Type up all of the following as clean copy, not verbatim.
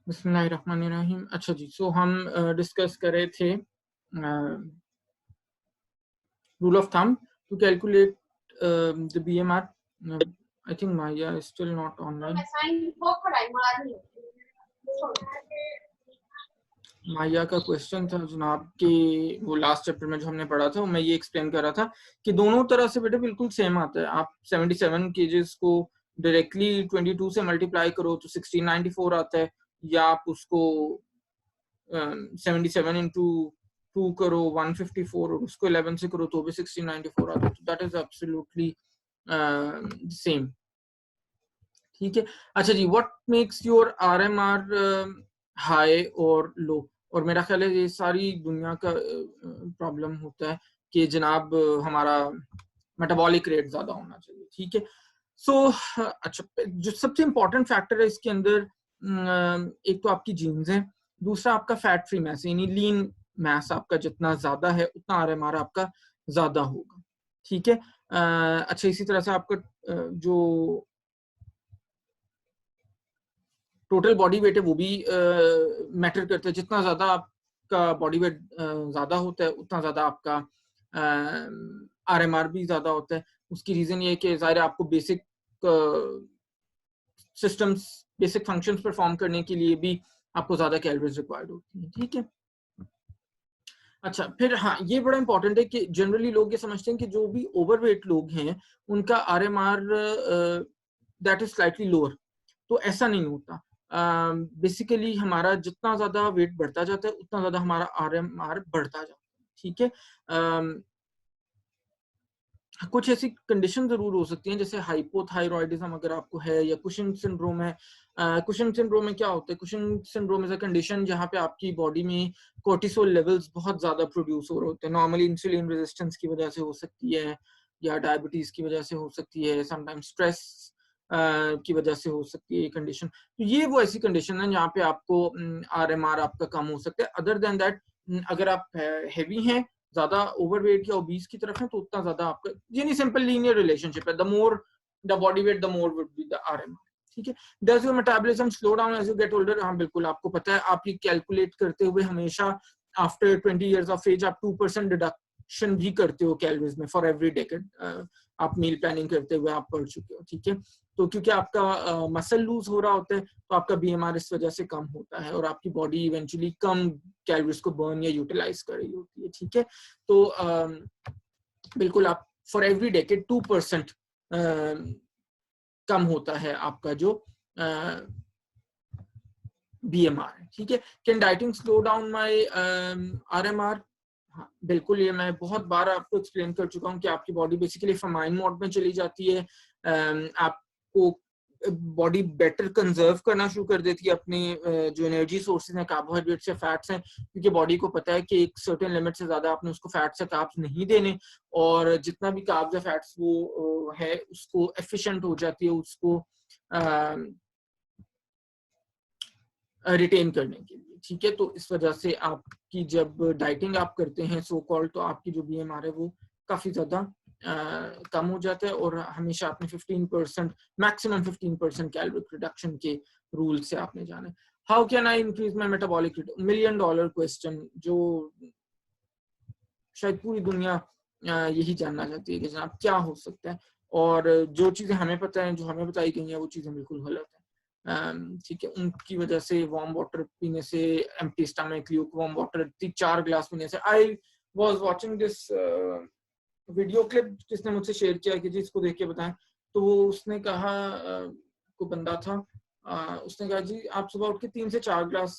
बिस्मिल्लाहिर्रहमानिर्रहीम। अच्छा जी, सो हम डिस्कस कर रहे थे rule of thumb to calculate the BMR. I think Maya is still not online. Maya का क्वेश्चन था जनाब कि वो लास्ट चैप्टर में जो हमने पढ़ा था, मैं ये एक्सप्लेन कर रहा था कि दोनों तरह से बेटे बिल्कुल सेम आता है। आप 77 केजेस को डायरेक्टली 22 से मल्टीप्लाई करो तो 1694 आता है, या आप उसको 77 इंटू 2 करो 154 और उसको 11 से करो तो भी 1694 आता है। तो दैट इज एब्सोल्युटली सेम। ठीक है। अच्छा जी, व्हाट मेक्स योर आरएमआर हाई और लो? और मेरा ख्याल है ये सारी दुनिया का प्रॉब्लम होता है कि जनाब हमारा मेटाबॉलिक रेट ज्यादा होना चाहिए। ठीक है। सो अच्छा, जो सबसे इंपॉर्टेंट फैक्टर है इसके अंदर, एक तो आपकी जीन्स है, दूसरा आपका फैट फ्री मैस यानी लीन मैस आपका जितना ज्यादा है उतना आरएमआर आपका ज्यादा होगा। ठीक है। अच्छा, इसी तरह से आपका जो टोटल बॉडी वेट है वो भी मैटर करता है। जितना ज्यादा आपका बॉडी वेट ज्यादा होता है उतना ज्यादा आपका आरएमआर भी ज्यादा होता है। उसकी रीजन ये है कि ज़ाहिर है आपको basic systems, basic functions perform करने के लिए भी आपको ज्यादा कैलोरीज रिक्वायर्ड होती है। ठीक है। अच्छा, फिर हाँ, ये बड़ा इंपॉर्टेंट है कि जनरली लोग ये समझते हैं कि जो भी ओवरवेट लोग हैं उनका आरएमआर दैट इज स्लाइटली लोअर। तो ऐसा नहीं होता। बेसिकली हमारा जितना ज्यादा वेट बढ़ता जाता है उतना ज्यादा हमारा आरएमआर बढ़ता जाता है। ठीक है। कुछ ऐसी कंडीशन जरूर हो सकती हैं जैसे हाइपोथायरॉयडिज्म अगर आपको है, या कुशन सिंड्रोम है। कुशन सिंड्रोम में क्या होता है? Cushion syndrome is a condition जहाँ पे आपकी बॉडी में कोर्टिसोल लेवल्स बहुत ज्यादा प्रोड्यूस हो रहे होते हैं। नॉर्मली इंसुलिन रेजिस्टेंस की वजह से हो सकती है, या डायबिटीज की वजह से हो सकती है, समटाइम्स स्ट्रेस की वजह से हो सकती है ये कंडीशन। तो ये वो ऐसी कंडीशन है जहाँ पे आपको आरएमआर आपका कम हो सकता है। अदर देन दैट, अगर आप हैवी हैं, ज्यादा ओवरवेट या ओबीस की तरफ है, तो उतना ज्यादा आपका यानी सिंपल लीनियर रिलेशनशिप है, the more the body weight the more would be the RMR. ठीक है। Does your metabolism slow down as you get older? हाँ बिल्कुल, आपको पता है, आप ये कैलकुलेट करते हुए हमेशा आफ्टर 20 इयर्स ऑफ एज आप 2% डिडक्शन भी करते हो कैलोरीज में फॉर एवरी डेकेड। आप मील प्लानिंग करते हुए आप पढ़ चुके हो। ठीक है। तो क्योंकि आपका मसल लूज हो रहा होता है तो आपका बीएमआर इस वजह से कम होता है और आपकी बॉडी इवेंचुअली कम कैलोरीज को बर्न या यूटिलाइज कर रही होती है। ठीक है। तो बिल्कुल आप फॉर एवरी डेकेड 2% कम होता है आपका जो बीएमआर है। ठीक है। Can dieting slow down my RMR? हाँ बिल्कुल, ये मैं बहुत बार आपको एक्सप्लेन कर चुका हूँ कि आपकी बॉडी बेसिकली फमाइन मोड में चली जाती है। आपको बॉडी बेटर कंजर्व करना शुरू कर देती है अपने जो एनर्जी सोर्सेज हैं, कार्बोहाइड्रेट्स या फैट्स हैं, क्योंकि बॉडी को पता है कि एक सर्टेन लिमिट से ज्यादा आपने उसको फैट्स या कार्ब्स नहीं देने, और जितना भी कार्ब्स या फैट्स वो है उसको एफिशिएंट हो जाती है उसको रिटेन करने के लिए। ठीक है। तो इस वजह से आपकी जब डाइटिंग आप करते हैं सो कॉल्ड, तो आपकी जो बीएमआर है वो काफी ज्यादा कम हो जाता है, और हमेशा आपने 15% मैक्सिमम 15% कैलोरी रिडक्शन के रूल से आपने जाना है। How can I increase my metabolic rate? $1 million question जो शायद पूरी दुनिया यही जानना चाहती है कि जनाब क्या हो सकता है, और जो चीजें हमें पता है, जो हमें बताई गई हैं, वो चीजें बिल्कुल गलत है। ठीक है। उनकी वजह से वार्म वाटर पीने से, empty stomach Luke warm water 4 glass पीने से। I was watching this video clip जिसने मुझसे शेयर किया कि जी इसको देख के बताएं। तो वो उसने कहा, को बंदा था, उसने कहा जी आप सुबह उठ के 3 से 4 ग्लास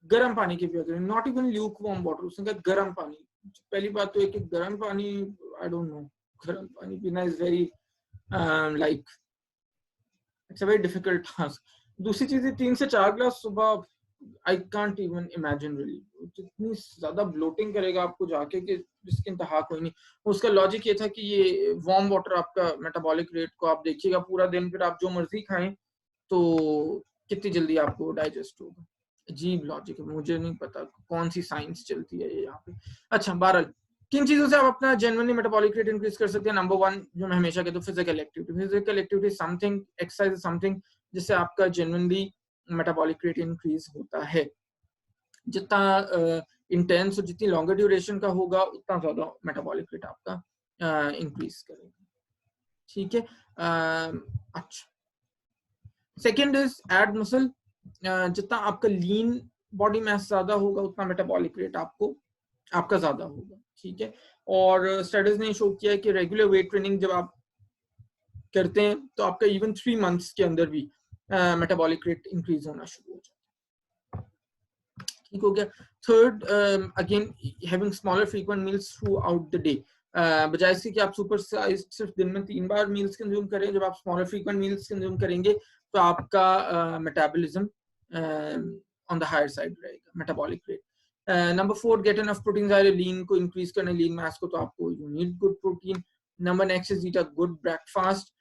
गर्म पानी के पिया करें, not even Luke warm water. उसने कहा गर्म पानी। पहली बात तो है कि गर्म पानी, आई डोंट नो, गर्म पानी पीना is very like it's a very difficult task. दूसरी चीज है 3 से 4 ग्लास सुबह, I can't even imagine really, इतनी ज्यादा ब्लोटिंग करेगा आपको जाके कि जिसकी इंतहा कोई नहीं। उसका लॉजिक ये था कि ये वार्म वाटर आपका मेटाबॉलिक रेट को आप देखिएगा पूरा दिन, फिर आप जो मर्जी खाएं तो कितनी जल्दी आपको डाइजेस्ट होगा। अजीब लॉजिक है, मुझे नहीं पता कौन सी साइंस चलती है ये यहाँ पे। अच्छा, बहरहाल किन चीजों से आप अपना जेन्युइनली मेटाबॉलिक रेट इंक्रीज कर सकते हैं? नंबर 1 जो मैं हमेशा कहता हूँ, physical activity. Physical activity something, exercise something जिससे आपका जेन्युइनली मेटाबॉलिक रेट इंक्रीज होता है। जितना इंटेंस और जितनी लॉन्गर ड्यूरेशन का होगा उतना ज्यादा मेटाबॉलिक रेट आपका इंक्रीज करेगा। ठीक है। अच्छा, सेकेंड इज एड मसल। जितना आपका लीन बॉडी मास ज्यादा होगा उतना मेटाबॉलिक रेट आपका ज्यादा होगा। ठीक है। और स्टडीज ने शो किया है कि रेगुलर वेट ट्रेनिंग जब आप करते हैं तो आपका इवन 3 मंथ्स के अंदर भी मेटाबॉलिक रेट इंक्रीज होना शुरू हो जाता है। ठीक हो गया। Third, again having smaller frequent meals through out the day. बजाय इसके कि आप सुपर साइज सिर्फ दिन में 3 बार मील्स कंज्यूम करें, जब आप स्मॉलर फ्रीक्वेंट मील्स कंज्यूम करेंगे तो आपका metabolism on the higher side रहेगा, metabolic rate. Number 4, get enough protein. Lean को इंक्रीज करना, लीन मास को, तो आपको you need good protein. Number next is eat a good breakfast.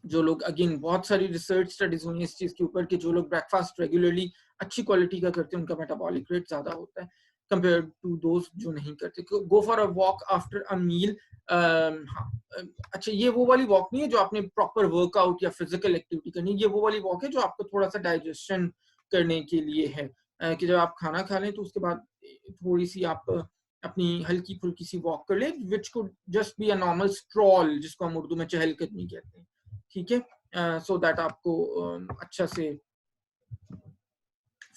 जो लोग, अगेन बहुत सारी रिसर्च स्टडीज हुई है इस चीज के ऊपर कि जो लोग ब्रेकफास्ट रेगुलरली अच्छी क्वालिटी का करते हैं उनका मेटाबॉलिक रेट ज्यादा होता है कंपेयर टू दोस्त जो नहीं करते। Go for a walk after a meal. हाँ, अच्छा, ये वो वाली वॉक नहीं है जो आपने प्रॉपर वर्कआउट या फिजिकल एक्टिविटी करनी, ये वो वाली वॉक है जो आपको थोड़ा सा डाइजेशन करने के लिए है, कि जब आप खाना खा लें तो उसके बाद थोड़ी सी आप अपनी हल्की फुल्की सी वॉक कर ले, which could just be a normal stroll, जिसको हम उर्दू में चहलकदमी कहते हैं। ठीक है। सो दैट आपको अच्छा से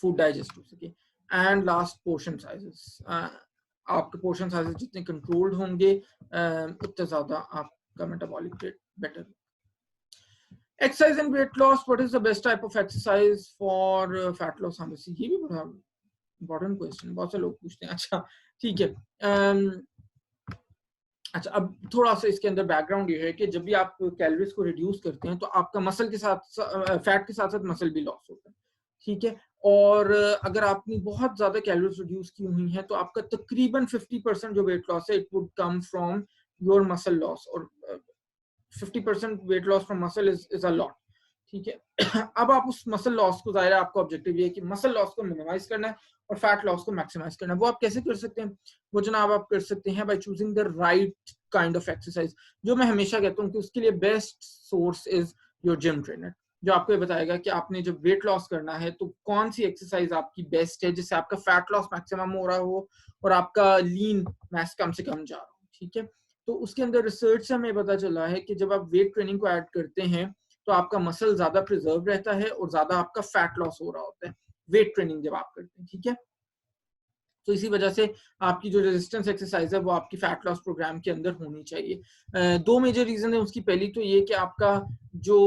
फूड डाइजेस्ट हो सके। And last, portion sizes. आपके पोर्शन साइजेस जितने कंट्रोल्ड होंगे उतना ज्यादा आपका metabolic rate better. Exercise and weight loss, what is the best type of exercise for fat loss? हम ये भी बड़ा इंपॉर्टेंट क्वेश्चन, बहुत से लोग पूछते हैं। अच्छा, ठीक है। अच्छा, अब थोड़ा सा इसके अंदर बैकग्राउंड ये है कि जब भी आप कैलोरीज को रिड्यूस करते हैं तो आपका मसल के साथ, फैट के साथ साथ मसल भी लॉस होता है। ठीक है। और अगर आपने बहुत ज्यादा कैलोरीज रिड्यूस की हुई हैं तो आपका तकरीबन 50% जो वेट लॉस है it would come from your muscle loss, और 50% weight loss from muscle is a lot. ठीक है। अब आप उस मसल लॉस को, जाहिर है आपका ऑब्जेक्टिव ये है कि मसल लॉस को मिनिमाइज करना है और फैट लॉस को मैक्सिमाइज करना है। वो आप कैसे कर सकते हैं? वो जनाब आप कर सकते हैं by choosing the right kind of exercise. जो मैं हमेशा कहता हूँ कि उसके लिए best source is your gym trainer, जो आपको ये बताएगा कि आपने जब वेट लॉस करना है तो कौन सी एक्सरसाइज आपकी बेस्ट है, जिससे आपका फैट लॉस मैक्सिमम हो रहा हो और आपका लीन मास कम से कम जा रहा हो। ठीक है। तो उसके अंदर रिसर्च से हमें पता चला है कि जब आप वेट ट्रेनिंग को ऐड करते हैं तो आपका मसल ज्यादा प्रिजर्व रहता है और ज्यादा आपका फैट लॉस हो रहा होता है वेट ट्रेनिंग जब आप करते हैं। ठीक है। तो इसी वजह से आपकी जो रेजिस्टेंस एक्सरसाइज है वो आपकी फैट लॉस प्रोग्राम के अंदर होनी चाहिए। 2 मेजर रीजन है उसकी। पहली तो ये कि आपका जो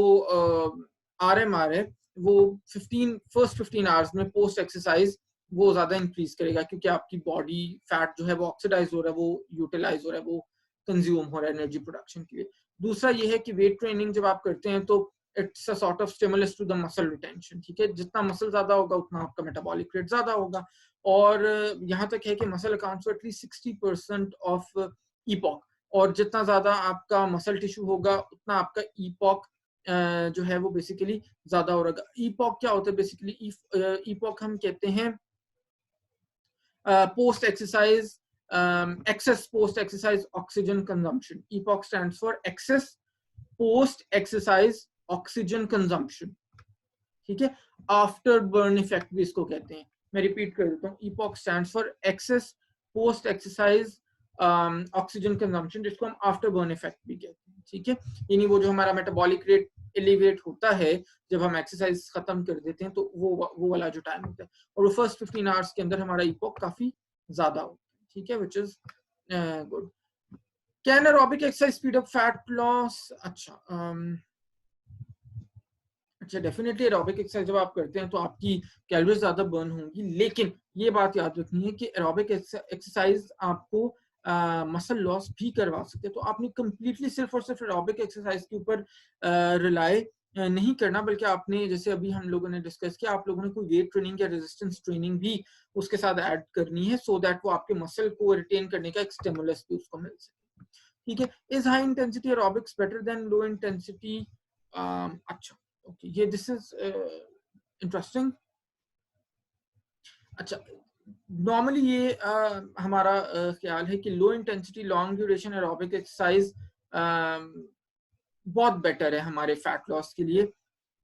RMR है वो फर्स्ट 15 आवर्स में पोस्ट एक्सरसाइज वो ज्यादा इंक्रीज करेगा, क्योंकि आपकी बॉडी फैट जो है वो ऑक्सीडाइज हो रहा है, वो यूटिलाइज हो रहा है, वो कंज्यूम हो रहा है एनर्जी प्रोडक्शन के लिए। दूसरा ये है कि वेट ट्रेनिंग जब आप करते हैं तो it's a sort of stimulus to the muscle retention. ठीक है। जितना मसल ज्यादा होगा उतना आपका मेटाबॉलिक रेट ज्यादा होगा। और यहाँ तक है कि muscle accounts for at least 60% of epoch, और जितना ज्यादा आपका मसल टिश्यू होगा उतना आपका ईपॉक जो है वो बेसिकली ज्यादा हो रहा है। ईपॉक क्या होता है? बेसिकली ईपॉक हम कहते हैं post exercise excess post exercise oxygen consumption. EPOC stands for excess post exercise oxygen consumption. ठीक है। आफ्टर बर्न इफेक्ट भी इसको कहते हैं। मैं रिपीट कर देता हूँ, EPOC stands for excess post exercise oxygen consumption, जिसको हम आफ्टर बर्न इफेक्ट भी कहते हैं। ठीक है। यानी वो जो हमारा मेटाबॉलिक रेट एलिवेट होता है जब हम एक्सरसाइज खत्म कर देते हैं तो वो वाला जो टाइम होता है, और वो फर्स्ट 15 आवर्स के अंदर हमारा EPOC काफी ज्यादा होता है। ठीक है, which is good. Can aerobic exercise speed up fat loss? अच्छा, डेफिनेटली एरोबिक एक्सरसाइज जब आप करते हैं तो आपकी कैलोरीज ज्यादा बर्न होंगी, लेकिन ये बात याद रखनी है कि एरोबिक एक्सरसाइज आपको मसल लॉस भी करवा सकते हैं। तो आपने कंप्लीटली सिर्फ और सिर्फ एरोबिक एक्सरसाइज के ऊपर रिलाय नहीं करना, बल्कि आपने, जैसे अभी हम लोगों ने डिस्कस किया, आप लोगों ने कोई वेट ट्रेनिंग या रेजिस्टेंस ट्रेनिंग भी उसके साथ ऐड करनी है, सो दैट वो आपके मसल को रिटेन करने का एक स्टिमुलस भी उसको मिल सके। ठीक है। Is high intensity aerobics better than low intensity? अच्छा, ओके, ये दिस इज इंटरेस्टिंग। अच्छा, नॉर्मली ये हमारा ख्याल है कि low intensity long duration aerobic exercise बहुत बेटर है हमारे फैट लॉस के लिए,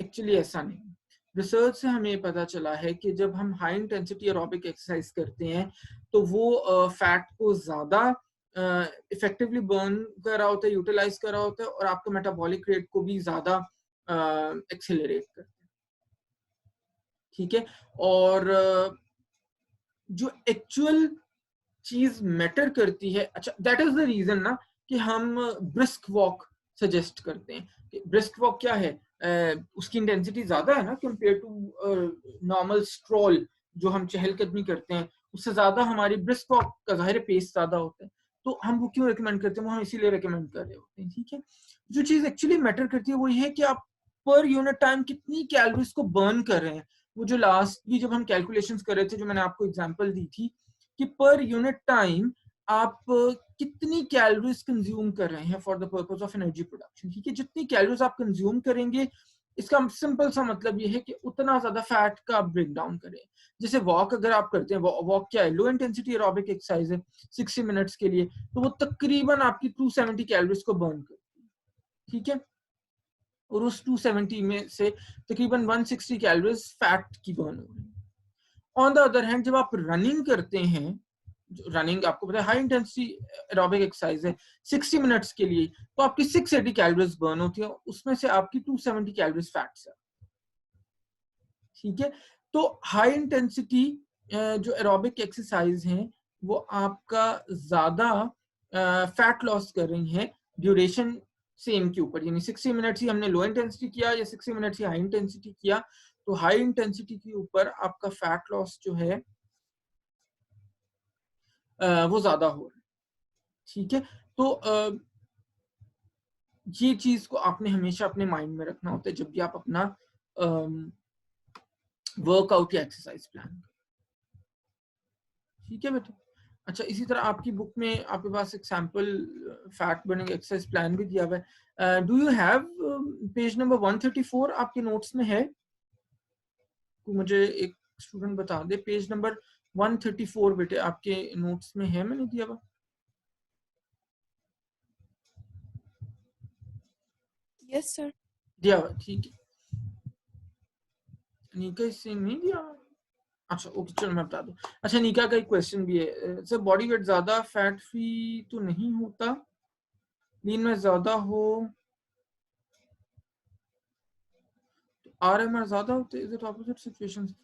एक्चुअली ऐसा नहीं। रिसर्च से हमें पता चला है कि जब हम हाई इंटेंसिटी एरोबिक एक्सरसाइज करते हैं तो वो फैट को ज्यादा इफेक्टिवली बर्न कर रहा होता है, यूटिलाइज कर रहा होता है, और आपका मेटाबॉलिक रेट को भी ज्यादा एक्सेलरेट करता है। ठीक है, और जो एक्चुअल चीज मैटर करती है, अच्छा दैट इज द रीजन ना कि हम ब्रिस्क वॉक सजेस्ट करते हैं। ब्रिस्क वॉक क्या है, उसकी इंटेंसिटी ज्यादा है ना कंपेयर टू नॉर्मल स्ट्रॉल जो हम चहलकदमी करते हैं, उससे ज्यादा हमारी ब्रिस्क वॉक का जाहिर पेस ज्यादा होता है। तो हम वो क्यों रिकमेंड करते हैं, वो हम इसीलिए रिकमेंड कर रहे होते हैं। ठीक है, जो चीज एक्चुअली मैटर करती है वो ये है कि आप पर यूनिट टाइम कितनी कैलोरीज को बर्न कर रहे हैं। वो जो लास्ट भी जब हम कैलकुलेशंस कर रहे थे, जो मैंने आपको एग्जांपल दी थी कि पर यूनिट टाइम आप कितनी कैलोरीज कंज्यूम कर रहे हैं for the purpose of energy production. ठीक है, जितनी कैलोरीज आप कंज्यूम करेंगे, इसका सिंपल सा मतलब ये है कि उतना ज्यादा फैट का आप ब्रेक डाउन करें। जैसे वॉक अगर आप करते हैं, वॉक क्या है, लो इंटेंसिटी एरोबिक एक्सरसाइज है 60 मिनट्स के लिए, तो वो तकरीबन आपकी 270 कैलोरीज को बर्न करती है। ठीक है, और उस 270 में से तकरीबन 160 कैलोरीज फैट की बर्न हो रही है। ऑन द अदर हैंड जब आप रनिंग करते हैं, रनिंग आपको पता है हाई इंटेंसिटी एरोबिक एक्सरसाइज है 60 मिनट्स के लिए, तो आपकी 680 कैलोरीज बर्न होती है, उसमें से आपकी 270 कैलोरीज फैट्स है। ठीक है, तो हाई इंटेंसिटी जो एरोबिक एक्सरसाइज हैं वो आपका ज्यादा फैट लॉस कर रही हैं ड्यूरेशन सेम के ऊपर, यानी 60 मिनट्स ही हमने लो इंटेंसिटी किया या 60 मिनट्स ही हाई इंटेंसिटी किया, तो हाई इंटेंसिटी के ऊपर आपका फैट लॉस जो है वो ज्यादा हो रहा है। ठीक है, तो ये चीज को आपने हमेशा अपने माइंड में रखना होता है जब भी आप अपना वर्कआउट या एक्सरसाइज प्लान। ठीक है बेटा, अच्छा इसी तरह आपकी बुक में आपके पास एक sample fat burning exercise plan भी दिया हुआ है। Do you have page number 134 आपके नोट्स में है? तो मुझे एक स्टूडेंट बता दे, पेज नंबर 134 बेटे आपके नोट्स में है? मैंने दिया हुआ? Yes sir. दिया हुआ, ठीक है। नीका इससे नहीं दिया? अच्छा ओके, चलो मैं बता दूं। अच्छा, नीका का एक क्वेश्चन भी है सर, बॉडी वेट ज्यादा फैट फ्री तो नहीं होता, लीन में ज्यादा हो तो आरएमआर ज्यादा होते, इज इट ऑपोजिट सिचुएशंस?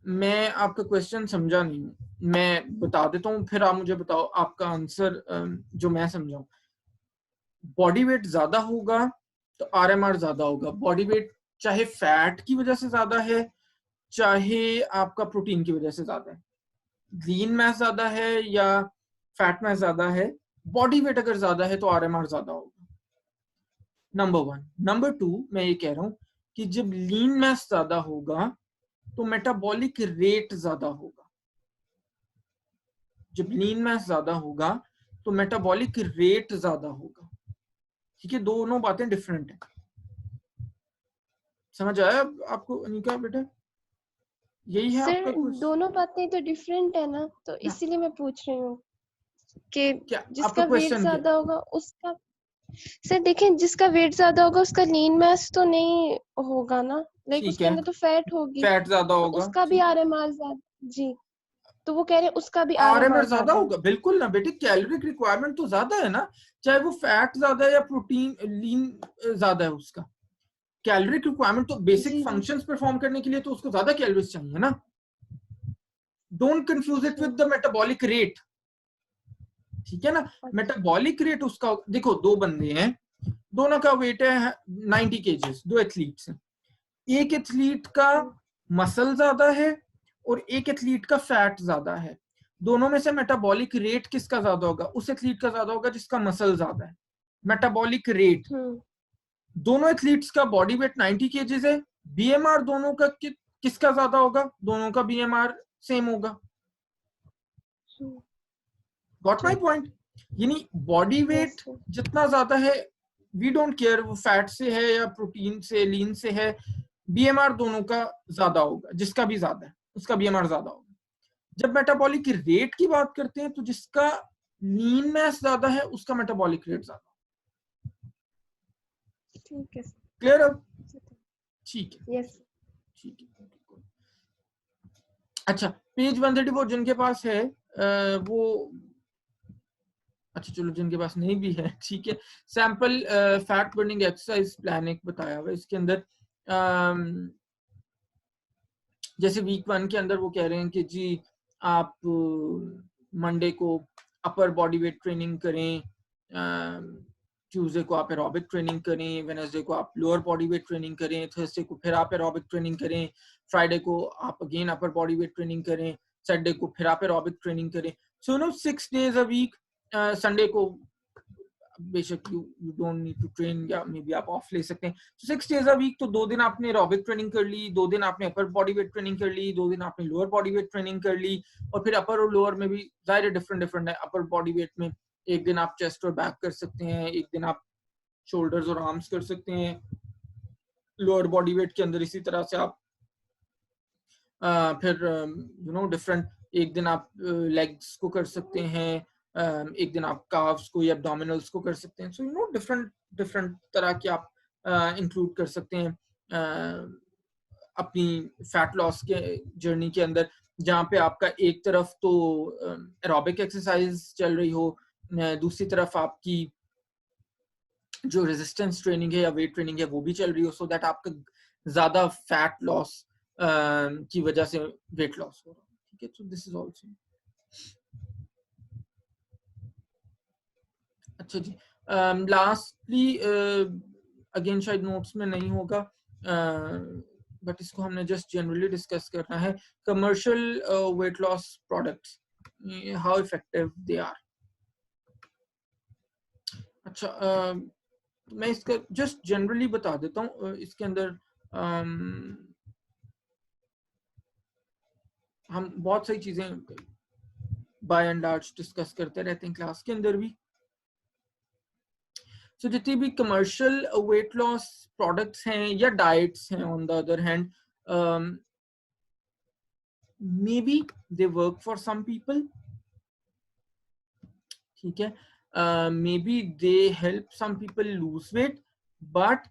मैं आपका क्वेश्चन समझा नहीं हूँ, मैं बता देता हूँ फिर आप मुझे बताओ आपका आंसर जो मैं समझाऊं। बॉडी वेट ज्यादा होगा तो आरएमआर ज्यादा होगा। बॉडी वेट चाहे फैट की वजह से ज्यादा है, चाहे आपका प्रोटीन की वजह से ज्यादा है, लीन मैस ज्यादा है या फैट मैस ज्यादा है, बॉडी वेट अगर ज्यादा है तो आरएमआर ज्यादा होगा। नंबर 1। नंबर 2, मैं ये कह रहा हूं कि जब लीन मैस ज्यादा होगा तो मेटाबॉलिक रेट ज्यादा होगा। जब लीन मैस ज्यादा होगा तो मेटाबॉलिक रेट ज्यादा होगा। ठीक है, दोनों बातें डिफरेंट है। समझ आया आपको अनिका बेटा? यही है सर आपका कुछ? दोनों बातें तो डिफरेंट है ना, तो इसीलिए मैं पूछ रही हूँ कि क्या आपका जिसका वेट क्वेश्चन क्या ज्यादा है? होगा उसका, सर देखें जिसका वेट ज्यादा होगा उसका लीन मास तो नहीं होगा ना, लाइक ठीक उसके है, अंदर तो फैट होगी, फैट ज्यादा तो होगा, उसका भी ठीक है। आरएमआर ज्यादा। जी, तो वो कह रहे हैं उसका भी आरएमआर आरएमआर ज्यादा ज्यादा है। होगा, बिल्कुल ना बेटे, कैलोरिक रिक्वायरमेंट तो ज्यादा है ना, चाहे वो फैट ज्यादा है या प्रोटीन लीन ज्यादा है, उसका कैलोरिक रिक्वायरमेंट तो बेसिक जी जी। फंक्शंस परफॉर्म करने के लिए तो उसको ज्यादा कैलोरीज चाहिए ना। डोंट कंफ्यूज इट अच्छा विद द मेटाबॉलिक रेट। ठीक है ना, अच्छा। मेटाबॉलिक रेट उसका, देखो दो बंदे हैं, दोनों का वेट है 90 केजीज, दो एथलीट्स हैं, एक एथलीट का मसल ज्यादा है और एक एथलीट का फैट ज्यादा है। दोनों में से मेटाबॉलिक रेट किसका ज्यादा होगा? उस एथलीट का ज्यादा होगा जिसका मसल ज्यादा है। मेटाबॉलिक रेट, दोनों एथलीट्स का बॉडी वेट 90 केजीज है, बीएमआर दोनों का किसका ज्यादा होगा? दोनों का बीएमआर सेम होगा। Got my point? यानी बॉडी यस वेट जितना ज्यादा है, वी डोंट केयर वो फैट से है या प्रोटीन से लीन से है, बीएमआर दोनों का ज्यादा होगा, जिसका भी ज्यादा है उसका बीएमआर ज्यादा होगा। जब मेटाबॉलिक रेट की बात करते हैं तो जिसका लीन मैस ज्यादा है उसका मेटाबॉलिक रेट ज्यादा। ठीक है। क्लियर अब? ठीक है, यस। ठीक है। अच्छा, पेज 134 जिनके पास है वो, अच्छा चलो जिनके पास नहीं भी है ठीक है। Sample fat burning exercise plan एक बताया हुआ है इसके अंदर। जैसे वीक 1 के अंदर वो कह रहे हैं कि जी आप मंडे को अपर बॉडी वेट ट्रेनिंग करें, ट्यूसडे को आप एरोबिक ट्रेनिंग करें, वेडनेसडे को आप लोअर बॉडी वेट ट्रेनिंग करें, थर्सडे को फिर आप एरोबिक ट्रेनिंग करें, फ्राइडे को आप again upper body weight training करें, सैटरडे को फिर आप एरोबिक ट्रेनिंग करें। So no 6 days a week। Sunday को बेशक you don't need to train, या मे बी आप ऑफ ले सकते हैं। 6 days a week, तो 2 दिन आपने एरोबिक ट्रेनिंग कर ली, 2 दिन आपने अपर बॉडी वेट ट्रेनिंग कर ली, 2 दिन आपने लोअर बॉडी वेट ट्रेनिंग कर ली, और फिर अपर और लोअर में भी जाहिर डिफरेंट है। अपर बॉडी वेट में एक दिन आप चेस्ट और बैक कर सकते हैं, एक दिन आप शोल्डर्स और आर्म्स कर सकते हैं। लोअर बॉडी वेट के अंदर इसी तरह से आप फिर डिफरेंट, एक दिन आप लेग्स को कर सकते हैं, एक दिन आप काफ्स को या एब्डोमिनल्स को कर सकते हैं। सो डिफरेंट तरह के आप इंक्लूड कर सकते हैं अपनी फैट लॉस के जर्नी के अंदर, जहाँ पे आपका एक तरफ तो एरोबिक एक्सरसाइज चल रही हो, दूसरी तरफ आपकी जो रेजिस्टेंस ट्रेनिंग है या वेट ट्रेनिंग है वो भी चल रही हो, सो दैट आपका ज्यादा फैट लॉस की वजह से वेट लॉस हो रहा है। ठीक है, तो दिस इज ऑल्सो। अच्छा जी, लास्टली अगेन शायद नोट्स में नहीं होगा, बट इसको हमने जस्ट जनरली डिस्कस करना है। Commercial weight loss products, how effective they are. अच्छा, मैं इसका जस्ट जनरली बता देता हूँ। इसके अंदर हम बहुत सारी चीजें बाय एंड लार्ज डिस्कस करते रहते हैं क्लास के अंदर भी। सो जितनी भी कमर्शियल वेट लॉस प्रोडक्ट्स हैं या डाइट्स हैं, on the other hand, maybe they work for some people, ठीक है, maybe they help some people lose weight, but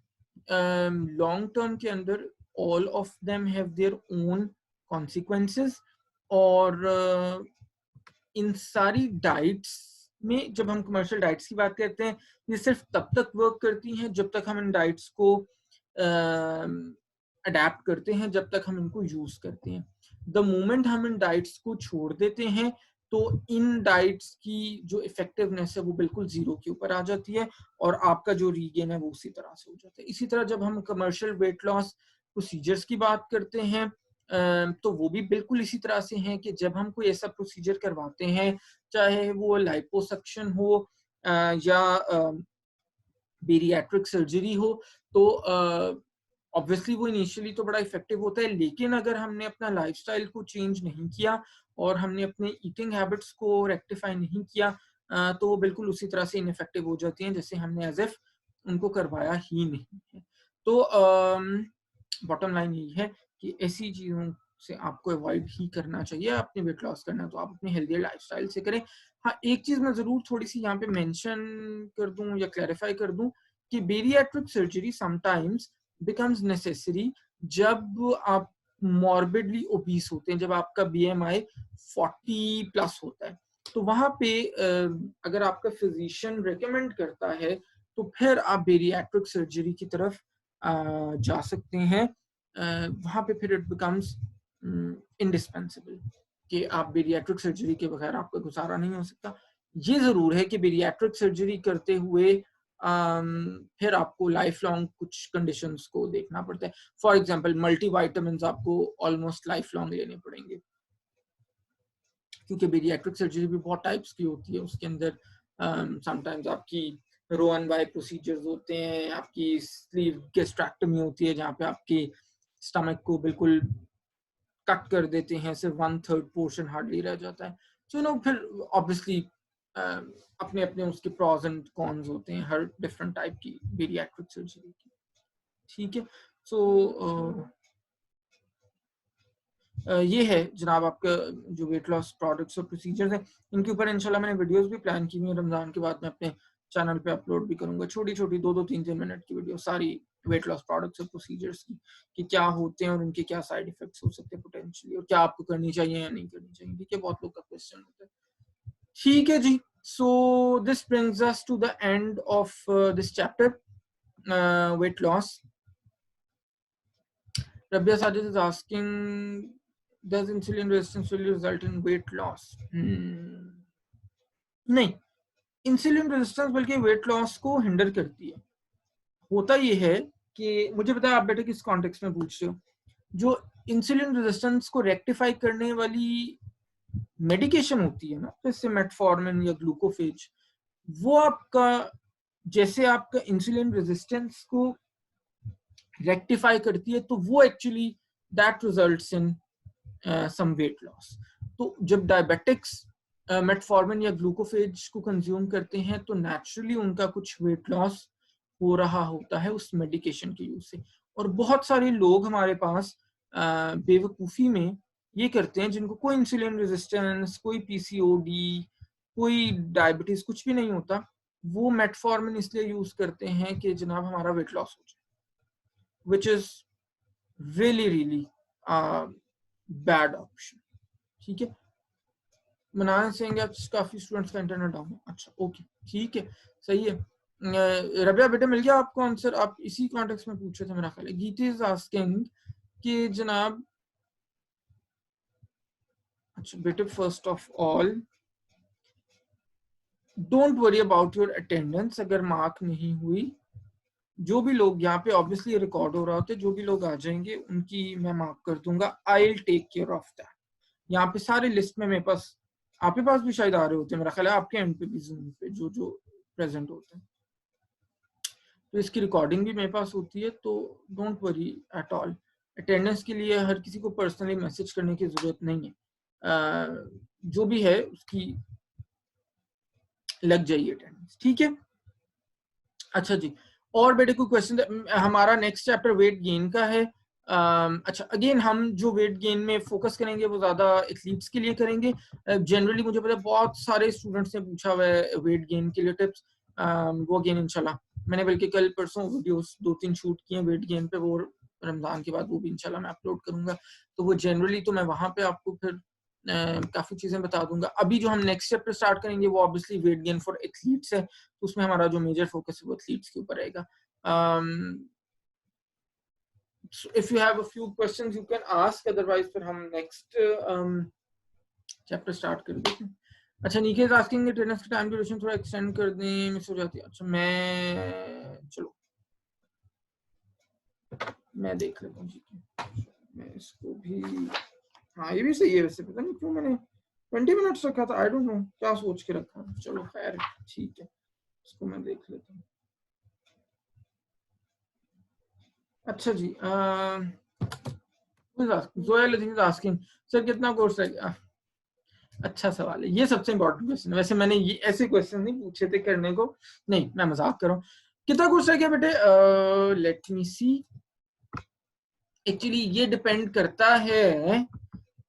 long term के अंदर all of them have their own consequences. और इन सारी डाइट्स में जब हम कमर्शियल डाइट्स की बात करते हैं, ये सिर्फ तब तक वर्क करती हैं जब तक हम इन डाइट्स को अडेप्ट करते हैं, जब तक हम इनको यूज करते हैं। द मोमेंट हम इन डाइट्स को छोड़ देते हैं तो इन डाइट्स की जो इफेक्टिवनेस है वो बिल्कुल जीरो के ऊपर आ जाती है, और आपका जो रीगेन है वो उसी तरह से हो जाता है। इसी तरह जब हम कमर्शियल वेट लॉस प्रोसीजर्स की बात करते हैं, तो वो भी बिल्कुल इसी तरह से हैं कि जब हम कोई ऐसा प्रोसीजर करवाते हैं, चाहे वो लाइपोसक्शन हो या बेरियाट्रिक सर्जरी हो, तो ऑब्वियसली वो इनिशियली तो बड़ा इफेक्टिव होता है, लेकिन अगर हमने अपना लाइफस्टाइल को चेंज नहीं किया और हमने अपने ईटिंग हैबिट्स को रेक्टिफाई नहीं किया, तो वो बिल्कुल उसी तरह से इनइफेक्टिव हो जाती हैं जैसे हमने एज इफ उनको करवाया ही नहीं है। तो बॉटम लाइन यही है कि ऐसी चीजों से आपको अवॉइड ही करना चाहिए। अपने वेट लॉस करना तो आप अपने हेल्दी लाइफस्टाइल से करें। हाँ, एक चीज मैं जरूर थोड़ी सी यहाँ पे मेंशन कर दूं या क्लैरिफाई कर दूं कि bariatric surgery sometimes becomes necessary जब आप मॉर्बिडली ओबीस होते हैं, जब आपका बीएमआई 40 प्लस होता है, तो वहां पे अगर आपका फिजिशियन रेकमेंड करता है तो फिर आप बेरियाट्रिक सर्जरी की तरफ जा सकते हैं। वहां पे फिर इट बिकम्स इंडिस्पेंसिबल कि आप बेरियाट्रिक सर्जरी के बगैर आपका गुजारा नहीं हो सकता। ये जरूर है कि बेरियाट्रिक सर्जरी करते हुए फिर आपको लाइफ लॉन्ग कुछ कंडीशंस को देखना पड़ता है। फॉर एग्जांपल मल्टीविटामिन्स आपको ऑलमोस्ट लाइफ लॉन्ग लेने पड़ेंगे, क्योंकि बेरियाट्रिक सर्जरी भी बहुत टाइप्स की होती है। उसके अंदर समटाइम्स आपकी रोअन वाई प्रोसीजर्स होते हैं, आपकी स्लीव गैस्ट्रेक्टमी होती है जहाँ पे आपके स्टमक को बिल्कुल कट कर देते हैं, सिर्फ 1/3 पोर्शन हार्डली रह जाता है। सो नो फिर ऑब्वियसली अपने अपने उसके प्रॉज एंड कॉन्स होते हैं हर डिफरेंट टाइप की बेरियाट्रिक सर्जरी की। ठीक है, सो ये है जनाब आपका जो वेट लॉस प्रोडक्ट्स और प्रोसीजर्स हैं। इनके ऊपर इंशाल्लाह मैंने वीडियोस भी प्लान की हुई हैं। रमजान के बाद मैं अपने चैनल पे अपलोड भी करूंगा, छोटी छोटी 2-2 3-3 मिनट की वीडियो सारी वेट लॉस प्रोडक्ट्स और प्रोसीजर्स की, कि क्या होते हैं और उनके क्या साइड इफेक्ट्स हो सकते हैं पोटेंशियली, और क्या आपको करनी चाहिए या नहीं करनी चाहिए। ठीक है, बहुत लोग का क्वेश्चन होता है। ठीक है जी, so this brings us to the end of this chapter weight loss. Rabia Sajid is asking, does insulin resistance will result in weight loss? नहीं, इंसुलिन रेजिस्टेंस बल्कि वेट लॉस को हिंडर करती है। होता ये है कि मुझे पता है आप बेटे किस कॉन्टेक्स्ट में पूछ रहे हो, जो इंसुलिन रेजिस्टेंस को रेक्टिफाई करने वाली मेडिकेशन होती है ना, जैसे मेटफॉर्मिन या ग्लूकोफेज, वो आपका जैसे आपका इंसुलिन रेजिस्टेंस को रेक्टिफाई करती है, तो वो actually that results in some weight loss. तो जब डायबिटिक्स मेटफॉर्मिन या ग्लूकोफेज को कंज्यूम करते हैं तो नेचुरली उनका कुछ वेट लॉस हो रहा होता है उस मेडिकेशन के यूज से। और बहुत सारे लोग हमारे पास बेवकूफ़ी में ये करते हैं जिनको कोई इंसुलिन रेजिस्टेंस, कोई पीसीओडी, कोई डायबिटीज कुछ भी नहीं होता, वो मेटफॉर्मिन इसलिए यूज करते हैं कि जनाब हमारा वेट लॉस हो जाए, which is really bad option। ठीक है, मनान सिंह काफी स्टूडेंट्स का इंटरनेट डाउन है। अच्छा ओके, ठीक है, सही है। रबिया बेटा मिल गया आपको आंसर, आप इसी कॉन्टेक्स्ट में पूछे थे मेरा ख्याल है। गीता इज आस्किंग कि जनाब, अच्छा बेटे first of all don't worry about your attendance. अगर मार्क नहीं हुई, जो भी लोग यहाँ पे ऑब्वियसली रिकॉर्ड हो रहा होता है, जो भी लोग आ जाएंगे उनकी मैं मार्क कर दूंगा। I will take care of that. यहाँ पे सारे लिस्ट में मेरे पास, आपके पास भी शायद आ रहे होते हैं मेरा ख्याल है, आपके एंड पे भी जूम पे जो जो प्रेजेंट होते हैं, तो इसकी रिकॉर्डिंग भी मेरे पास होती है, तो don't worry at all. Attendance के लिए हर किसी को पर्सनली मैसेज करने की जरूरत नहीं है, जो भी है उसकी लग जाइए अटेंडेंस। ठीक है, अच्छा जी, और बेटे कोई क्वेश्चन? हमारा नेक्स्ट चैप्टर वेट गेन का है। अच्छा, अगेन हम जो वेट गेन में फोकस करेंगे वो ज्यादा एथलीट्स के लिए करेंगे। जनरली मुझे पता है बहुत सारे स्टूडेंट्स ने पूछा हुआ है वेट गेन के लिए टिप्स, वो अगेन इंशाल्लाह मैंने बल्कि कल परसों वीडियोस 2-3 शूट किए वेट गेन पे, वो रमजान के बाद वो भी इंशाल्लाह मैं अपलोड करूंगा। तो वो जनरली तो मैं वहां पे आपको फिर काफी चीजें बता दूंगा। अभी जो हम नेक्स्ट चैप्टर स्टार्ट करेंगे वो obviously weight gain for athletes है, तो उसमें हमारा जो मेजर फोकस है वो एथलीट्स के ऊपर रहेगा। So if you have a few questions you can ask, otherwise फिर हम नेक्स्ट चैप्टर स्टार्ट कर देते हैं। अच्छा, नीके इज आस्किंग कि ट्रेनर्स की टाइम ड्यूरेशन थोड़ा एक्सटेंड कर दें, मिस हो जाती है। अच्छा चलो मैं देख लेता हूँ जी, मैं इसको भी, हाँ ये भी सही है वैसे, पता नहीं क्यों मैंने 20 मिनट्स रखा था, आई डोंट नो क्या सोच के रखा। चलो खैर ठीक है, इसको मैं देख लेता हूँ। अच्छा जी, जोयल इज आस्किंग सर कितना कोर्स है? अच्छा सवाल है, ये सबसे इंपॉर्टेंट क्वेश्चन है। वैसे मैंने ये ऐसे क्वेश्चन नहीं पूछे थे करने को, नहीं मैं मजाक कर रहा हूँ। कितना कोर्स है क्या बेटे? लेट मी सी, एक्चुअली ये डिपेंड करता है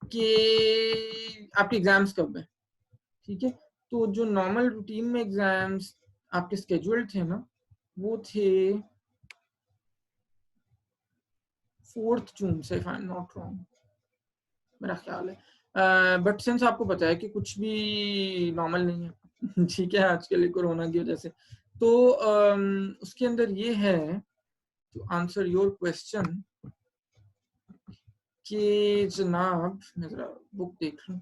कि आपके एग्जाम्स कब है। ठीक है, तो जो नॉर्मल रूटीन में एग्जाम्स आपके स्केड्यूल्ड थे ना, वो थे 4 जून से, if I am not wrong, मेरा ख्याल है। बट सिंस आपको पता है कि कुछ भी नॉर्मल नहीं है ठीक है आजकल कोरोना की वजह से, तो उसके अंदर ये है टू आंसर योर क्वेश्चन कि जनाब, मैं जरा बुक देख लूं।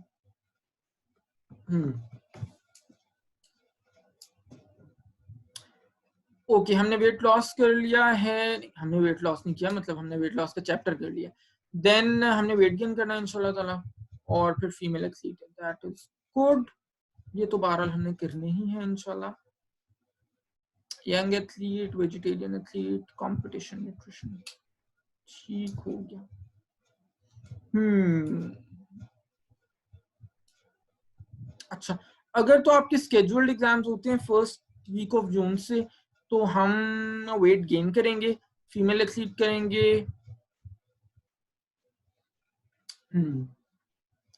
ओके, हमने वेट लॉस कर लिया है, हमने वेट लॉस नहीं किया, मतलब हमने वेट लॉस का चैप्टर कर लिया, देन हमने वेट गेन करना है इंशाल्लाह ताला, और फिर female athlete, that is good, ये तो बहरहाल हमने करने ही है इंशाल्लाह। Young athlete, vegetarian athlete, competition nutrition, ठीक हो गया। अच्छा, अगर तो आपके स्केड्यूल्ड एग्जाम्स होते हैं फर्स्ट वीक ऑफ जून से, तो हम वेट गेन करेंगे, फीमेल एथलीट करेंगे,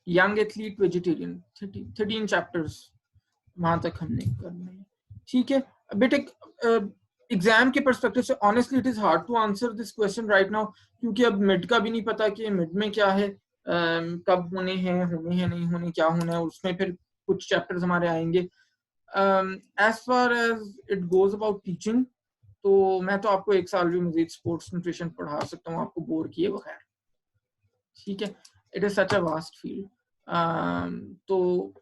यंग एथलीट, वेजिटेरियन, 13 चैप्टर्स वहां तक हमने करने हैं। ठीक है, बेटे एग्जाम के परस्पेक्टिव से honestly it is hard to answer this question right now, क्योंकि अब मिड का भी नहीं पता कि मिड में क्या है, कब होने हैं नहीं होने, क्या होना है, उसमें फिर कुछ चैप्टर्स हमारे आएंगे। As far as it goes about teaching, तो मैं तो आपको एक साल भी मजीद स्पोर्ट्स न्यूट्रिशन पढ़ा सकता हूँ, आपको बोर किए बगैर, ठीक है। It is such a vast field. तो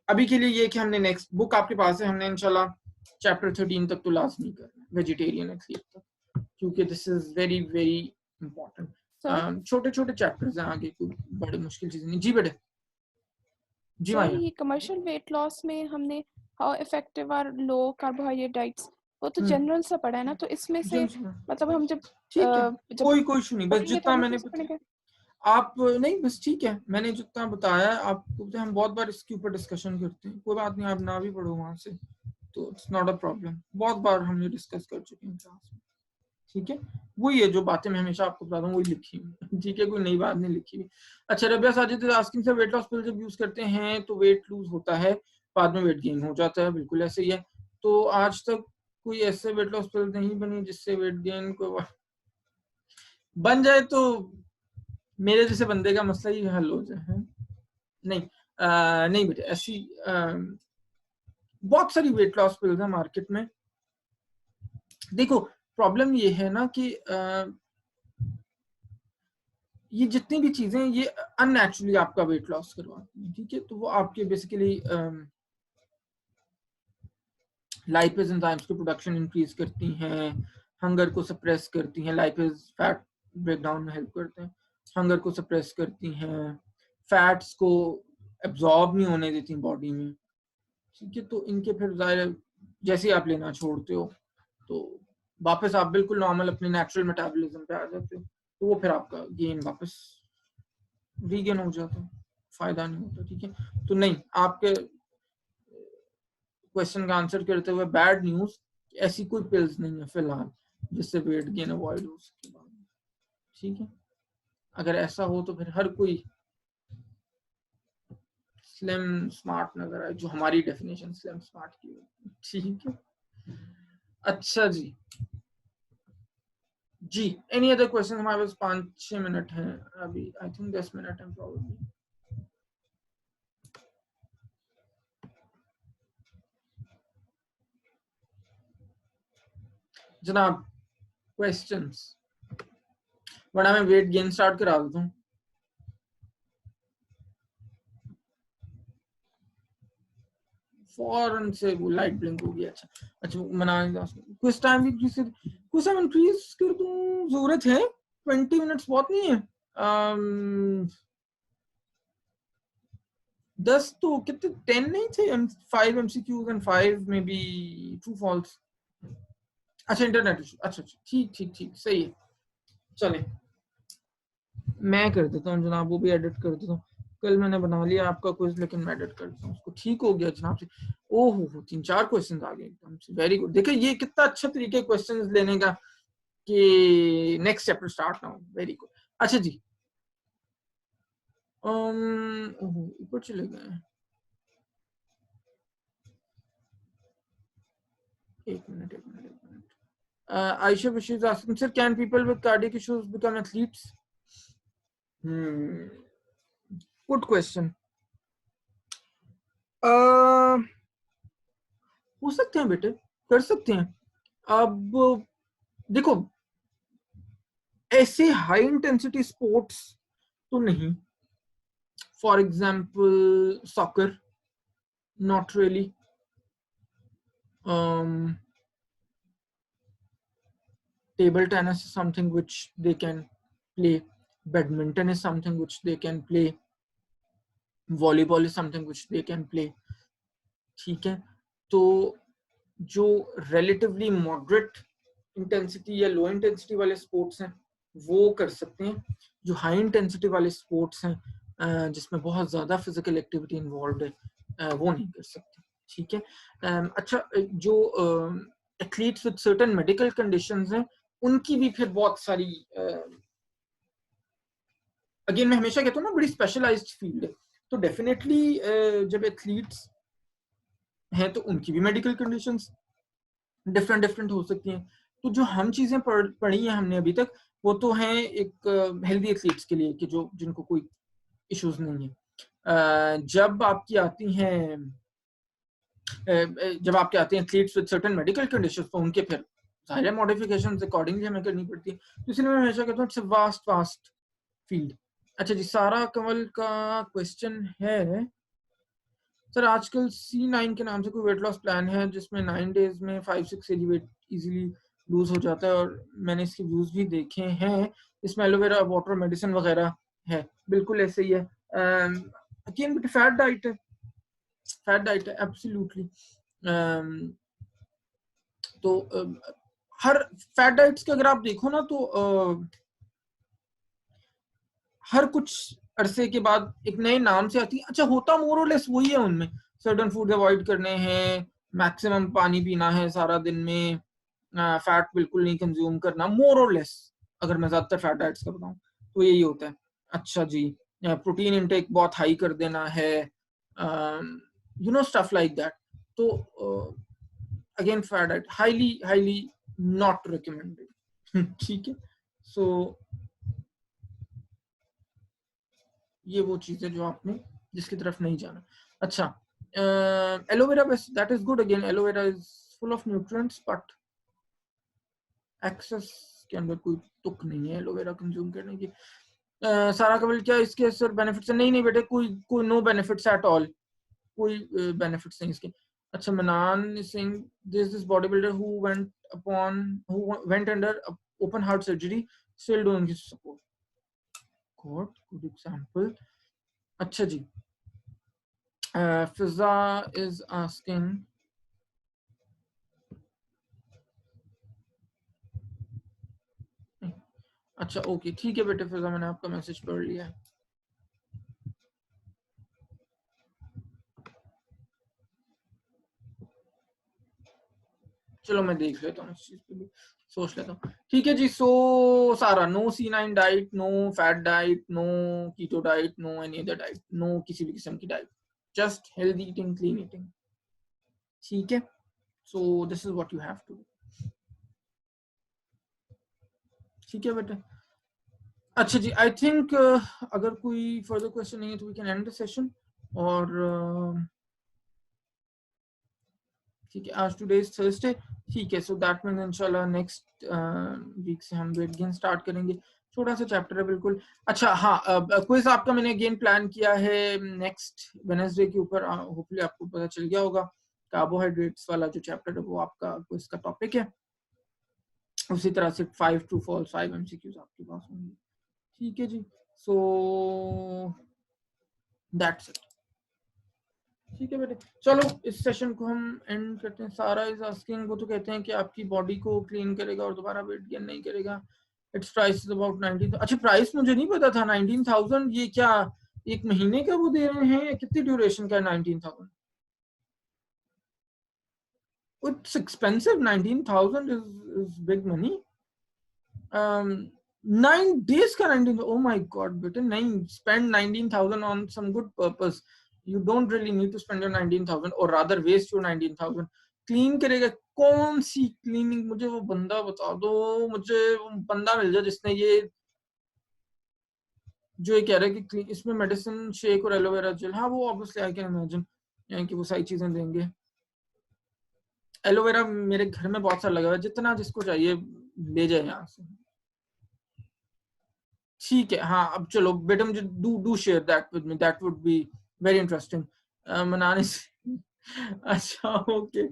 अभी के लिए ये कि हमने नेक्स्ट बुक आपके पास है, हमने इंशाल्लाह चैप्टर 13 तक तो लाजमी करना है, वेजिटेरियन एथलीट तक, क्योंकि this is very very important. छोटे छोटे चैप्टर्स हैं, आगे कोई बड़ी मुश्किल चीज नहीं। जी बेटे। जी सर माया। ये कमर्शियल वेट लॉस में हमने how effective are low carbohydrate diets, वो तो जनरल सा पढ़ा है ना, तो इसमें से मतलब हम जब ठीक है, कोई इशू नहीं, बस जितना मैंने आप नहीं, बस ठीक है, मैंने जितना बताया आपको, हम बहुत बार इसके ऊपर डिस्कशन करते हैं, कोई बात नहीं, आप ना भी पढ़ो वहां से तो इट्स नॉट अ प्रॉब्लम, बहुत बार हमने डिस्कस कर चुके हैं क्लास में, ठीक है। वही है जो बातें मैं हमेशा आपको बताता हूँ, वही लिखी हुई, ठीक है, कोई नई बात नहीं लिखी हुई। अच्छा, रबिया साजिद इज आस्किंग से वेट लॉस पिल जब यूज करते हैं तो वेट लूज होता है, बाद में वेट गेन हो जाता है, बिल्कुल ऐसे ही है। तो आज तक कोई ऐसे वेट लॉस पिल नहीं बनी जिससे वेट गेन को बन जाए, तो मेरे जैसे बंदे का मसला ही हल हो जाए, है नहीं। नहीं बेटे, ऐसी बहुत सारी वेट लॉस पिल्स है मार्केट में। देखो प्रॉब्लम ये है ना कि ये जितनी भी चीजें ये अननेचुरली आपका वेट लॉस करवाती हैं, ठीक है, तो वो आपके बेसिकली लाइपेज एंजाइम्स की प्रोडक्शन इंक्रीज करती हैं, हंगर को सप्रेस करती हैं, लाइपेज फैट ब्रेकडाउन में हेल्प करते हैं, हंगर को सप्रेस करती हैं, फैट्स को एब्जॉर्ब नहीं होने देती बॉडी में, ठीक है। तो इनके फिर जाहिर जैसे आप लेना छोड़ते हो तो वापस आप बिल्कुल नॉर्मल अपने नेचुरल मेटाबॉलिज्म पे आ जाते हो, तो वो फिर आपका गेन वापस रीगेन हो जाता है, फायदा नहीं होता, ठीक है। तो नहीं, आपके क्वेश्चन का आंसर करते हुए बैड न्यूज, ऐसी कोई पिल्स नहीं है फिलहाल जिससे वेट गेन अवॉइड हो सके, ठीक है। अगर ऐसा हो तो फिर हर कोई स्लिम स्मार्ट नजर आए, जो हमारी डेफिनेशन स्लिम स्मार्ट की है, ठीक है। अच्छा जी, जी एनी अदर क्वेश्चन? हमारे पास 5-6 मिनट हैं अभी, आई थिंक 10 मिनट है प्रॉब्लली। जनाब क्वेश्चंस, वरना मैं वेट गेन स्टार्ट करा देता हूँ। फौरन से वो लाइट ब्लिंक हो गया। अच्छा मनाने कुछ टाइम इंक्रीज कर दूं, जरूरत है 20 मिनट्स बहुत नहीं है। 10 तो कितने 10 नहीं थे, 5 MCQs and 5 maybe true false. अच्छा इंटरनेट इशू, अच्छा ठीक सही है, चले मैं कर देता हूँ जनाब, वो भी एडिट कर देता हूँ। कल मैंने बना लिया आपका क्विज, लेकिन मैं एडिट कर देता हूँ उसको, ठीक हो गया जनाब से। ओहो 3-4 क्वेश्चन आ गए एकदम से, वेरी गुड। देखिए ये कितना अच्छा तरीका है क्वेश्चन लेने का कि नेक्स्ट चैप्टर स्टार्ट ना हो, वेरी गुड। अच्छा जी, ओहो ऊपर चले गए, एक minute. Aisha Bashir is asking, sir, can people with cardiac issues become athletes? Good question. हो सकते हैं बेटे, कर सकते हैं। अब देखो ऐसे हाई इंटेंसिटी स्पोर्ट्स तो नहीं, for example soccer, not really. Table tennis is something which they can play, badminton is something which they can play, volleyball is something which they can play, ठीक है। तो जो relatively moderate intensity या low intensity वाले sports हैं वो कर सकते हैं, जो high intensity वाले sports हैं जिसमें बहुत ज़्यादा physical activity involved है वो नहीं कर सकते, ठीक है। अच्छा, जो athletes with certain medical conditions हैं उनकी भी फिर बहुत सारी, अगेन मैं हमेशा कहता हूँ ना, बड़ी स्पेशलाइज्ड फील्ड है, तो डेफिनेटली जब एथलीट्स हैं तो उनकी भी मेडिकल कंडीशंस डिफरेंट डिफरेंट हो सकती हैं। तो जो हम चीजें पढ़ी हैं हमने अभी तक, वो तो हैं एक हेल्दी एथलीट्स के लिए कि जो जिनको कोई इश्यूज नहीं है। जब आपकी आती हैं athletes with certain medical conditions, तो उनके फिर सारे मॉडिफिकेशंस अकॉर्डिंगली हमें करनी पड़ती है। तो इसलिए मैं हमेशा कहता हूँ इट्स अ वास्ट फील्ड। अच्छा जी, सारा कंवल का क्वेश्चन है, सर आजकल C9 के नाम से कोई वेट लॉस प्लान है जिसमें 9 डेज में 5-6 kg वेट इजीली लूज हो जाता है, और मैंने इसके व्यूज भी देखे हैं, इसमें एलोवेरा वाटर मेडिसिन वगैरह है। बिल्कुल ऐसे ही है। अगेन फैट डाइट है, फैट डाइट है एब्सोल्युटली। तो हर फैट डाइट्स के अगर आप देखो ना, तो हर कुछ अरसे के बाद एक नए नाम से आती है। अच्छा, होता मोर और लेस वही है उनमें, सर्टेन फूड अवॉइड करने हैं, मैक्सिमम पानी पीना है सारा दिन में, फैट बिल्कुल नहीं कंज्यूम करना, मोर और लेस। अगर मैं ज्यादातर फैट डाइट्स का बताऊं तो यही होता है। अच्छा जी, प्रोटीन इनटेक बहुत हाई कर देना है, you know stuff like that. तो again fat diet highly highly not recommended. ठीक है, सो ये वो चीज है जो आपने जिसकी तरफ नहीं जाना। अच्छा, aloe vera best, that is good. Again aloe vera is full of nutrients, but excess के अंदर कोई तुक नहीं है एलोवेरा कंज्यूम करने की। सारा कबल क्या इसके सर बेनिफिट्स है? नहीं नहीं बेटे, कोई नो बेनिफिट्स एट ऑल, कोई बेनिफिट्स नहीं इसके। अच्छा, मनान Singh, this body builder who went under open heart surgery still doing his support. Good example. अच्छा जी, फिजा इज आस्किंग, अच्छा ओके ठीक है बेटे फिजा, मैंने आपका मैसेज पढ़ लिया है। चलो मैं देख लेता हूँ इस चीज पे भी, सोच लेता हूँ। ठीक है जी, सो सारा no C9 diet, no fat diet, no keto diet, no any other diet, no किसी भी किस्म की diet, just healthy eating, clean eating. ठीक है, so this is what you have to do. ठीक है बेटे। अच्छा जी, आई थिंक अगर कोई फर्दर क्वेश्चन नहीं है तो we can end the session. और ठीक है, आज टुडे इज थर्सडे। ठीक है, सो दैट मींस इंशाल्लाह नेक्स्ट वीक से हम वेट गेन स्टार्ट करेंगे। छोटा सा चैप्टर है बिल्कुल। अच्छा हाँ, क्विज आपका मैंने अगेन प्लान किया है नेक्स्ट वेडनेसडे के ऊपर, होपफुली आपको पता चल गया होगा। कार्बोहाइड्रेट्स वाला जो चैप्टर है वो आपका क्विज का टॉपिक है। उसी तरह से 5 ट्रू फॉल्स 5 MCQs आपके पास होंगे। ठीक है जी, सो दैट्स इट। ठीक है बेटे, चलो इस सेशन को हम एंड करते हैं। सारा इज आस्किंग, वो तो कहते हैं कि आपकी बॉडी को क्लीन करेगा और दोबारा वेट गेन नहीं करेगा। It's price is about 19। अच्छा, प्राइस मुझे नहीं पता था 19,000। ये क्या एक महीने का वो दे रहे हैं या कितनी ड्यूरेशन का है 19,000? It's expensive, 19,000 is big money. 9 days का 19, oh my god बेटे, नहीं, spend 19,000 on some good purpose. You don't really need to spend your 19,000 or rather waste your 19,000. Clean करेगा कौन सी क्लीनिंग? मुझे वो बंदा बता दो, मुझे वो बंदा मिल जाए जिसने ये जो ये कह रहा है कि इसमें मेडिसिन शेक और एलोवेरा जेल। हाँ वो ऑब्वियसली आई कैन इमेजिन कि वो सारी चीजें देंगे। एलोवेरा मेरे घर में बहुत सारा लगा हुआ है, जितना जिसको चाहिए ले जाए यहाँ से। ठीक है, हाँ अब चलो बेटा, मुझे do share that with me, that would be very interesting. मनाने से अच्छा ओके,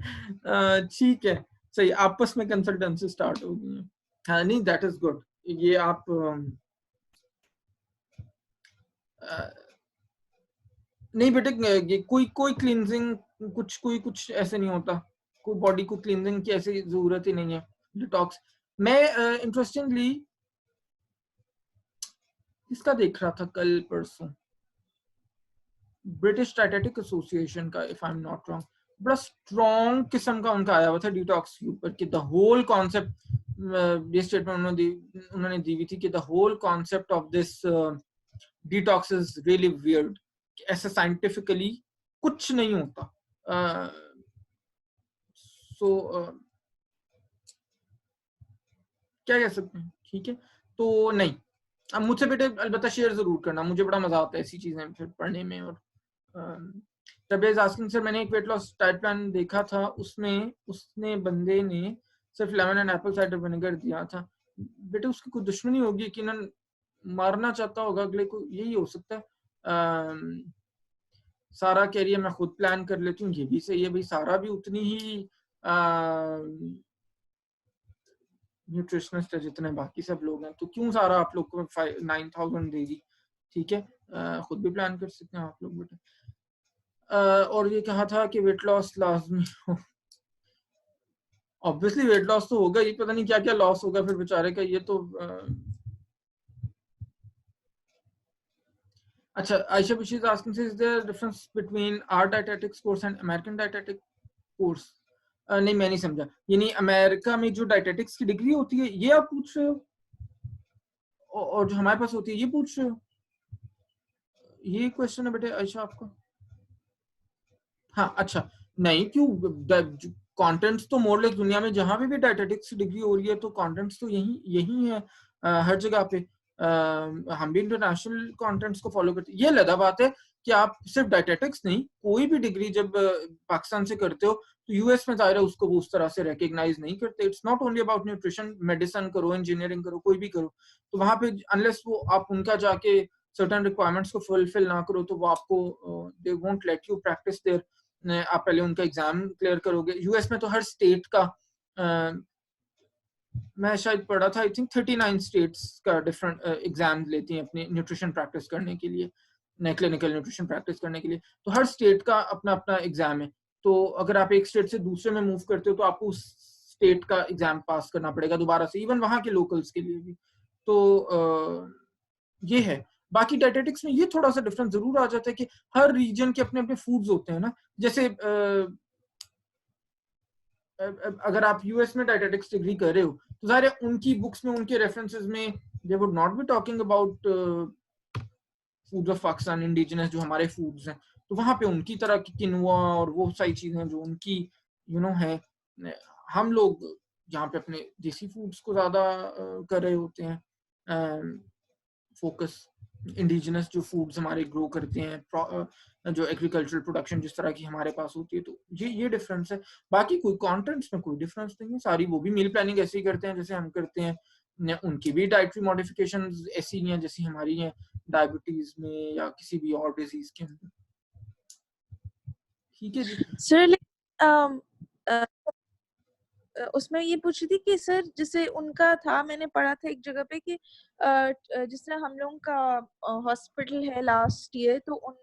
ठीक है, सही, आपस में कंसल्टेंसी स्टार्ट हो गई है। हाँ नहीं, दैट इज गुड। ये आप नहीं बेटे, ये कोई क्लींजिंग कुछ ऐसे नहीं होता, कोई बॉडी को क्लींजिंग की ऐसी जरूरत ही नहीं है। डिटॉक्स, मैं इंटरेस्टिंगली इसका देख रहा था कल परसों, ब्रिटिश डाइटेटिक एसोसिएशन का, if I am not wrong, बड़ा स्ट्रॉन्ग किस्म का उनका आया हुआ था डिटॉक्स के ऊपर, कि द होल कॉन्सेप्ट, ये स्टेटमेंट उन्होंने दी हुई थी कि the whole concept of this detox is really weird, ऐसा साइंटिफिकली कुछ नहीं होता। सो क्या कह सकते हैं, ठीक है। तो नहीं, अब मुझसे बेटे अलबत्ता शेयर जरूर करना, मुझे बड़ा मजा आता है ऐसी चीजें फिर पढ़ने में। और तबरेज आस्किंग सर, मैंने एक वेट लॉस डाइट प्लान देखा था, उसमें उसने बंदे ने सिर्फ lemon and Apple cider vinegar दिया था। बेटे उसकी कोई दुश्मनी होगी कि न मारना चाहता होगा अगले को, यही हो सकता है। सारा कह रही है मैं खुद प्लान कर लेती हूँ, ये भी सही है भाई, सारा भी उतनी ही न्यूट्रिशनिस्ट है जितने बाकी सब लोग हैं, तो क्यों सारा आप लोग को 9,000 देगी, ठीक है। खुद भी प्लान कर सकते हैं आप लोग बेटे। और ये कहा था कि वेट लॉस लाजमी हो, ऑब्वियसली वेट लॉस तो होगा ही, पता नहीं क्या क्या लॉस होगा फिर बेचारे का, ये तो अच्छा। Ayesha Bashir asking is there difference between our dietetics course and American dietetic course? नहीं मैं नहीं समझा, यानी अमेरिका में जो डाइटेटिक्स की डिग्री होती है ये आप पूछ रहे हो, और जो हमारे पास होती है ये पूछ रहे हो? ये क्वेश्चन है बेटे आयशा आपका? हाँ अच्छा, नहीं क्यों, कंटेंट्स तो मोरलेस दुनिया में जहां पे भी डाइटेटिक्स की डिग्री हो रही है तो कंटेंट्स तो यही यही है हर जगह पे। हम भी इंटरनेशनल कंटेंट्स को फॉलो करते हैं। ये अलग बात है कि आप सिर्फ डाइटेटिक्स नहीं, कोई भी डिग्री जब पाकिस्तान से करते हो तो यूएस में जाहिर है उसको वो उस तरह से रिकॉग्नाइज नहीं करते। It's not only about nutrition, medicine करो, इंजीनियरिंग करो, कोई भी करो, तो वहां पे अनलेस वो आप उनका जाके सर्टेन रिक्वायरमेंट्स को फुलफिल ना करो तो वो आपको they won't let you practice there. आप पहले उनका एग्जाम क्लियर करोगे। यूएस में तो हर स्टेट का मैं शायद पढ़ा था, आई थिंक 39 स्टेट्स का डिफरेंट एग्जाम लेती हैं अपनी न्यूट्रिशन प्रैक्टिस करने के लिए, क्लिनिकल न्यूट्रिशन प्रैक्टिस करने के लिए। तो हर स्टेट का अपना अपना एग्जाम है, तो अगर आप एक स्टेट से दूसरे में मूव करते हो तो आपको उस स्टेट का एग्जाम पास करना पड़ेगा दोबारा से, इवन वहां के लोकल्स के लिए भी। तो ये है। बाकी डाइटेटिक्स में ये थोड़ा सा डिफरेंस जरूर आ जाता है कि हर रीजन के अपने अपने फूड्स होते हैं ना। जैसे अगर आप यूएस में डाइटेटिक्स डिग्री कर रहे हो तो ज़ाहिर है उनकी बुक्स में, उनके रेफरेंसेस में they would not be talking about foods of Pakistan, indigenous जो हमारे फूड्स हैं, तो वहां पे उनकी तरह की किनुआ और वो सारी चीजें जो उनकी है। हम लोग यहाँ पे अपने देसी फूड्स को ज्यादा कर रहे होते हैं फोकस, इंडिजिनस जो फूड्स हमारे ग्रो करते हैं, जो एग्रीकल्चरल प्रोडक्शन जिस तरह की हमारे पास होती है, तो ये डिफरेंस है। बाकी कोई कंटेंट्स में कोई डिफरेंस नहीं है, सारी वो भी मील प्लानिंग ऐसे ही करते हैं जैसे हम करते हैं, उनकी भी डाइटरी मॉडिफिकेशंस ऐसी नहीं है जैसी हमारी हैं डायबिटीज में या किसी भी और डिजीज के अंदर। ठीक है जी सर। उसमें ये पूछ रही थी कि सर जैसे उनका था, मैंने पढ़ा था एक जगह पे कि जिस तरह हम लोगों का हॉस्पिटल है लास्ट ईयर, तो उन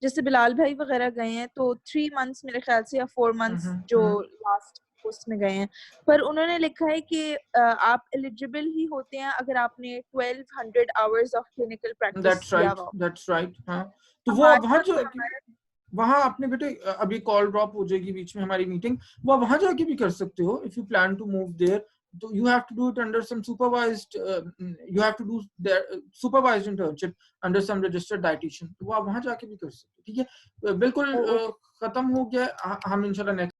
जैसे बिलाल भाई वगैरह गए हैं तो 3 मंथ्स मेरे ख्याल से या 4 मंथ्स जो लास्ट उसमें गए हैं, पर उन्होंने लिखा है कि आप एलिजिबल ही होते हैं अगर आपने 1200 आवर्स ऑफ क्लिनिकल प्रैक्टिस किया हो। That's right. हाँ तो वो वहां जो वहां आपने बेटे अभी कॉल ड्रॉप हो जाएगी बीच में हमारी मीटिंग, वो वहां जाके भी कर सकते हो if you plan to move there, तो you have to do it under some supervised, you have to do there supervised internship under some registered dietitian, तो वो आप वहां जाके भी कर सकते हो। ठीक है, बिल्कुल खत्म हो गया, हम इंशाल्लाह नेक्स्ट